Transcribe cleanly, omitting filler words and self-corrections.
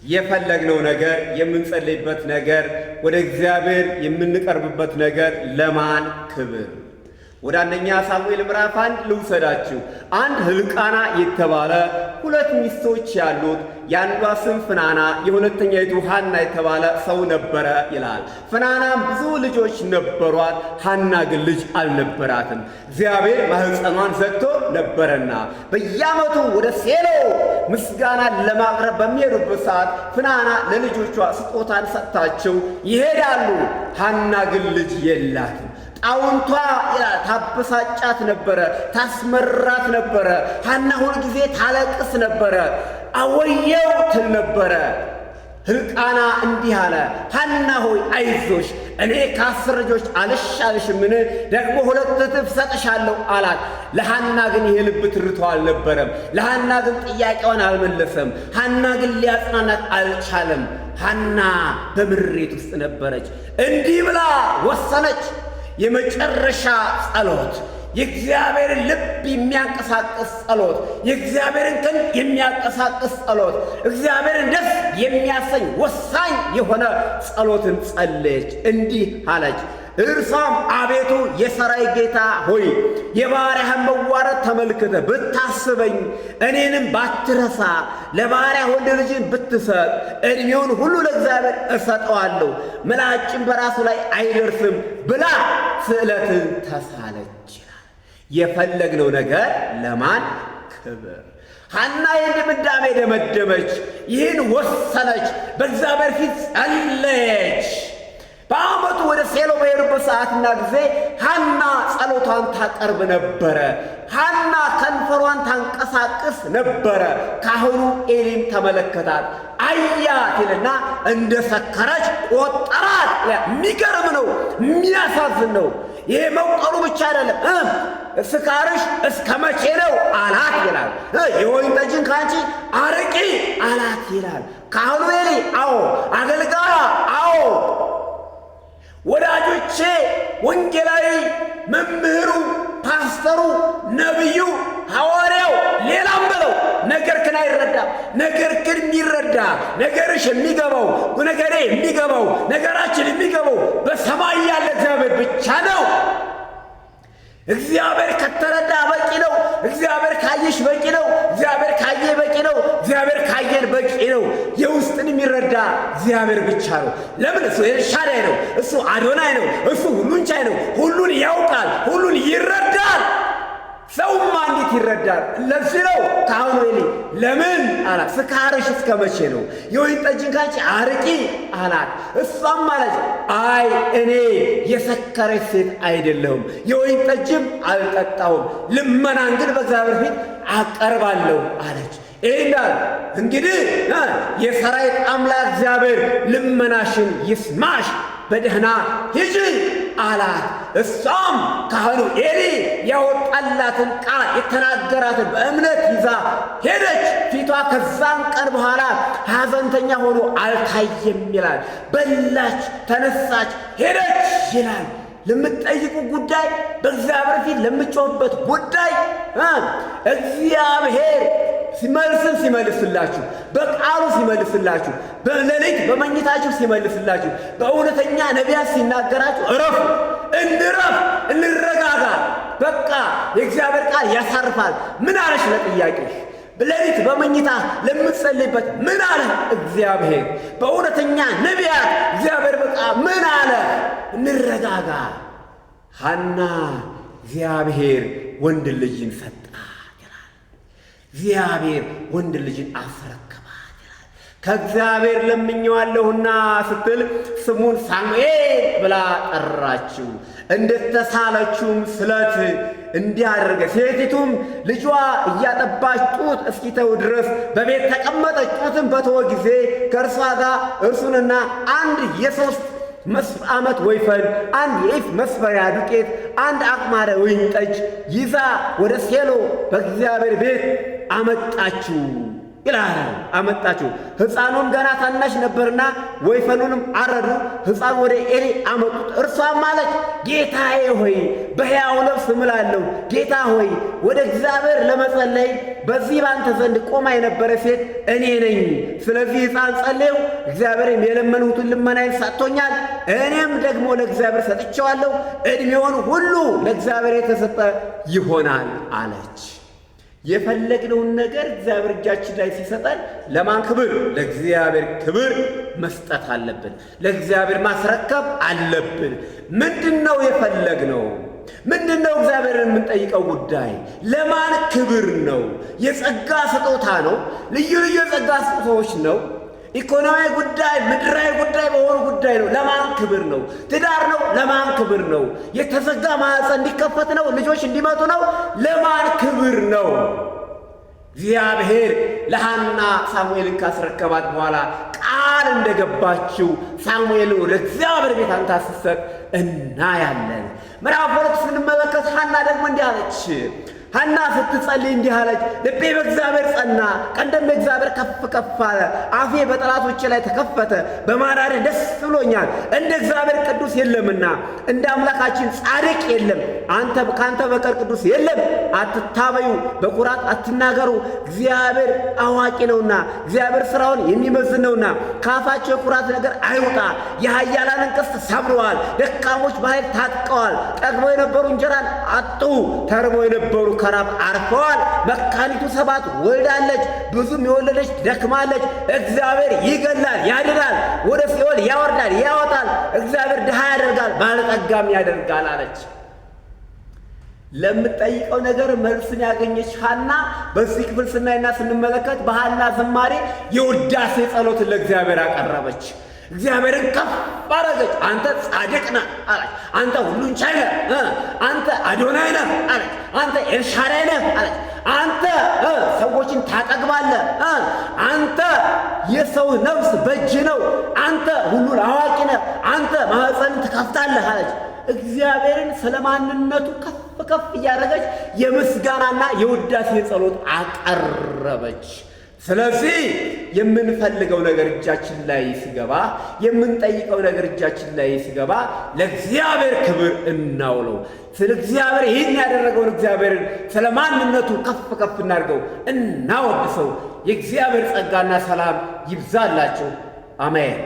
የፈለግነው ነገር የምንጸልይበት ነገር ወደ እግዚአብሔር የምንቀርብበት ነገር ለማን ክብር? ወደ አንደኛ ሳሙኤል ምዕራፍ 1 ልውሰዳችሁ። አንድ ሕልቃና የተባለ ሁለት ሚስቶች ያሉት የአንዷ ስም ፍናና የሁለተኛይቱ ሐና የተባለ ሰው ነበረ ይላል። ፍናናም ብዙ ልጆች ነበሯት፣ ሐና ግን ልጅ አልነበራትም። እግዚአብሔር ማኅፀኗን ዘግቶ ነበረና በየዓመቱ ወደ ሴሎ ምስጋናን ለማቅረብ በሚሄዱበት ሰዓት ፍናና ለልጆቿ ስጦታን ሰጥታቸው ይሄዳሉ። ሐና ግን ልጅ የላትም። ጣውንቷ ታበሳጫት ነበረ፣ ታስመራት ነበረ። ሐና ሁል ጊዜ ታለቅስ ነበረ፣ አወየው ትል ነበረ። ሕልቃና እንዲህ አለ፣ ሐና ሆይ አይዞሽ፣ እኔ ከ10 ልጆች አልሻልሽምን? ደግሞ 2 እጥፍ ሰጥሻለሁ አላት። ለሐና ግን ይሄ ልብ ትርታው አልነበረም። ለሐና ግን ጥያቄዋን አልመለሰም። ሐና ግን ሊያጽናናት አልቻለም። ሐና በምሬት ውስጥ ነበረች። እንዲህ ብላ ወሰነች። የመጨረሻ ጸሎት፣ የእግዚአብሔርን ልብ የሚያንቀሳቅስ ጸሎት፣ የእግዚአብሔርን ክንድ የሚያንቀሳቅስ ጸሎት፣ እግዚአብሔርን ደስ የሚያሰኝ ወሳኝ የሆነ ጸሎትን ጸለየች። እንዲህ አለች። እርሷም አቤቱ የሠራዊት ጌታ ሆይ የባሪያህን መዋረድ ተመልክተ ብታስበኝ፣ እኔንም ባትረሳ፣ ለባሪያ ወንድ ልጅን ብትሰጥ፣ ዕድሜውን ሁሉ ለእግዚአብሔር እሰጠዋለሁ፣ ምላጭም በራሱ ላይ አይደርስም ብላ ስዕለትን ተሳለች ይላል። የፈለግነው ነገር ለማን ክብር? ሐና ይህን ድምዳሜ ደመደመች። ይህን ወሰነች። በእግዚአብሔር ፊት ጸለየች። በዓመቱ ወደ ሴሎ በሄዱበት ሰዓትና ጊዜ ሐና ጸሎቷን ታቀርብ ነበረ። ሐና ከንፈሯን ታንቀሳቅስ ነበረ። ካህኑ ኤሊም ተመለከታት፣ አያት ይልና እንደ ሰከረች ቆጠራት። የሚገርም ነው፣ የሚያሳዝን ነው። ይሄ መቁጠሩ ብቻ አይደለም፣ ስካርሽ እስከ መቼ ነው አላት ይላል። የወይን ጠጅን ካንቺ አርቂ አላት ይላል። ካህኑ ኤሊ አዎ፣ አገልጋያ አዎ፣ ወዳጆቼ፣ ወንጌላዊ መምህሩ፣ ፓስተሩ፣ ነቢዩ፣ ሐዋርያው፣ ሌላም በለው ነገር ግን አይረዳም። ነገር ግን የሚረዳ ነገርሽ የሚገባው ነገሬ የሚገባው ነገራችን የሚገባው በሰማይ ያለ እግዚአብሔር ብቻ ነው። እግዚአብሔር ከተረዳ በቂ ነው። እግዚአብሔር ካየሽ በቂ ነው። እግዚአብሔር ካየ በቂ ነው። እግዚአብሔር ካየን በቂ ነው። የውስጥን የሚረዳ እግዚአብሔር ብቻ ነው። ለምን? እሱ ኤልሻዳይ ነው። እሱ አዶናይ ነው። እሱ ሁሉን ቻይ ነው። ሁሉን ያውቃል። ሁሉን ይረዳል። ሰውማ እንዴት ይረዳል? ለዚህ ነው ካህኑ ኤሊ ለምን አላት። ስካርሽ እስከ መቼ ነው? የወይን ጠጅን ካንቺ አርቂ አላት። እሷም አለች አይ እኔ የሰከረች ሴት አይደለሁም፣ የወይን ጠጅም አልጠጣሁም፣ ልመናን ግን በእግዚአብሔር ፊት አቀርባለሁ አለች። ይላል እንግዲህ የሠራዊት አምላክ እግዚአብሔር ልመናሽን ይስማሽ፣ በደህና ሂጂ አላት። እሷም ካህኑ ኤሊ ያወጣላትን ቃል የተናገራትን በእምነት ይዛ ሄደች። ፊቷ ከዛን ቀን በኋላ ሐዘንተኛ ሆኖ አልታየም ይላል። በላች፣ ተነሳች፣ ሄደች ይላል። ለምትጠይቁ ጉዳይ፣ በእግዚአብሔር ፊት ለምትጮህበት ጉዳይ እግዚአብሔር መልስን ሲመልስላችሁ፣ በቃሉ ሲመልስላችሁ፣ በሌሊት በመኝታችሁ ሲመልስላችሁ፣ በእውነተኛ ነቢያት ሲናገራችሁ እረፉ፣ እንረፍ፣ እንረጋጋ። በቃ የእግዚአብሔር ቃል ያሳርፋል። ምን አለሽ ለጥያቄሽ? ሌሊት በመኝታ ለምትጸልይበት ምን አለ እግዚአብሔር? በእውነተኛ ነቢያት እግዚአብሔር በቃ ምን አለ? እንረጋጋ። ሐና እግዚአብሔር ወንድ ልጅን ሰጣት ይላል። እግዚአብሔር ወንድ ልጅን አስረከባት ይላል። ከእግዚአብሔር ለምኜዋለሁና ስትል ስሙን ሳሙኤል ብላ ጠራችው። እንደተሳለችውም ስለት እንዲያደርገ ሴቲቱም ልጇ እያጠባች ጡት እስኪተው ድረስ በቤት ተቀመጠች። ጡትን በተወ ጊዜ ከእርሷ ጋር እርሱንና አንድ የ3 ዓመት ወይፈን፣ አንድ የኢፍ መስፈሪያ ዱቄት፣ አንድ አቅማደ ወይን ጠጅ ይዛ ወደ ሴሎ በእግዚአብሔር ቤት አመጣችው ይላል። አመጣችው። ሕፃኑም ገና ታናሽ ነበርና ወይፈኑንም አረዱ። ሕፃኑ ወደ ኤሊ አመጡት። እርሷም አለች፣ ጌታዬ ሆይ በሕያው ነፍስ እምላለሁ፣ ጌታ ሆይ ወደ እግዚአብሔር ለመጸለይ በዚህ ባንተ ዘንድ ቆማ የነበረ ሴት እኔ ነኝ። ስለዚህ ሕፃን ጸለየው፣ እግዚአብሔርም የለመንሁትን ልመናዬን ሰጥቶኛል። እኔም ደግሞ ለእግዚአብሔር ሰጥቼዋለሁ። ዕድሜውን ሁሉ ለእግዚአብሔር የተሰጠ ይሆናል አለች። የፈለግነውን ነገር እግዚአብሔር እጃችን ላይ ሲሰጠን ለማን ክብር? ለእግዚአብሔር ክብር መስጠት አለብን። ለእግዚአብሔር ማስረከብ አለብን። ምንድነው የፈለግነው? ምንድነው እግዚአብሔርን የምንጠይቀው ጉዳይ? ለማን ክብር ነው? የጸጋ ስጦታ ነው። ልዩ ልዩ የጸጋ ስጦታዎች ነው። ኢኮኖሚያዊ ጉዳይ፣ ምድራዊ ጉዳይ በሆኑ ጉዳይ ነው። ለማን ክብር ነው? ትዳር ነው። ለማን ክብር ነው? የተዘጋ ማኅፀን እንዲከፈት ነው። ልጆች እንዲመጡ ነው። ለማን ክብር ነው? እግዚአብሔር ለሐና ሳሙኤልን ካስረከባት በኋላ ቃል እንደገባችው ሳሙኤልን ወደ እግዚአብሔር ቤት አንተ ስትሰጥ እናያለን። ምዕራፍ 2 ስንመለከት ሐና ደግሞ እንዲህ አለች። ሐና ስትጸልይ እንዲህ አለች፣ ልቤ በእግዚአብሔር ጸና፣ ቀንደም በእግዚአብሔር ከፍ ከፍ አለ። አፌ በጠላቶቼ ላይ ተከፈተ፣ በማዳንህ ደስ ብሎኛል። እንደ እግዚአብሔር ቅዱስ የለምና እንደ አምላካችን ጻድቅ የለም። ከአንተ በቀር ቅዱስ የለም። አትታበዩ፣ በኩራት አትናገሩ። እግዚአብሔር አዋቂ ነውና፣ እግዚአብሔር ሥራውን የሚመዝን ነውና። ከአፋቸው የኩራት ነገር አይውጣ። የኃያላንን ቀስት ሰብረዋል፣ ደካሞች በኃይል ታጥቀዋል። ጠግበው የነበሩ እንጀራን አጡ፣ ተርበው የነበሩ ከራብ አርፈዋል። መካኒቱ 7 ወልዳለች፣ ብዙም የወለደች ደክማለች። እግዚአብሔር ይገላል፣ ያድናል፣ ወደ ሲኦል ያወርዳል፣ ያወጣል። እግዚአብሔር ድሃ ያደርጋል፣ ባለጠጋም ያደርጋል አለች። ለምትጠይቀው ነገር መልስን ያገኘች ሐና በዚህ ክፍል ስናይና ስንመለከት በሐና ዝማሬ የውዳሴ ጸሎትን ለእግዚአብሔር አቀረበች። እግዚአብሔርን ከፍ አደረገች። አንተ ጻድቅ ነህ አለች። አንተ ሁሉን ቻይ ነህ፣ አንተ አዶናይ ነህ አለች። አንተ ኤልሻዳይ ነህ አለች። አንተ ሰዎችን ታጠግባለህ፣ አንተ የሰው ነፍስ በእጅ ነው፣ አንተ ሁሉን አዋቂ ነህ፣ አንተ ማኅፀንን ትከፍታለህ አለች። እግዚአብሔርን ስለ ማንነቱ ከፍ ከፍ እያደረገች የምስጋናና የውዳሴ ጸሎት አቀረበች። ስለዚህ የምንፈልገው ነገር እጃችን ላይ ሲገባ፣ የምንጠይቀው ነገር እጃችን ላይ ሲገባ ለእግዚአብሔር ክብር እናውለው። ስለ እግዚአብሔር ይህን ያደረገውን እግዚአብሔርን ስለ ማንነቱ ከፍ ከፍ እናድርገው፣ እናወድሰው። የእግዚአብሔር ጸጋና ሰላም ይብዛላቸው። አሜን።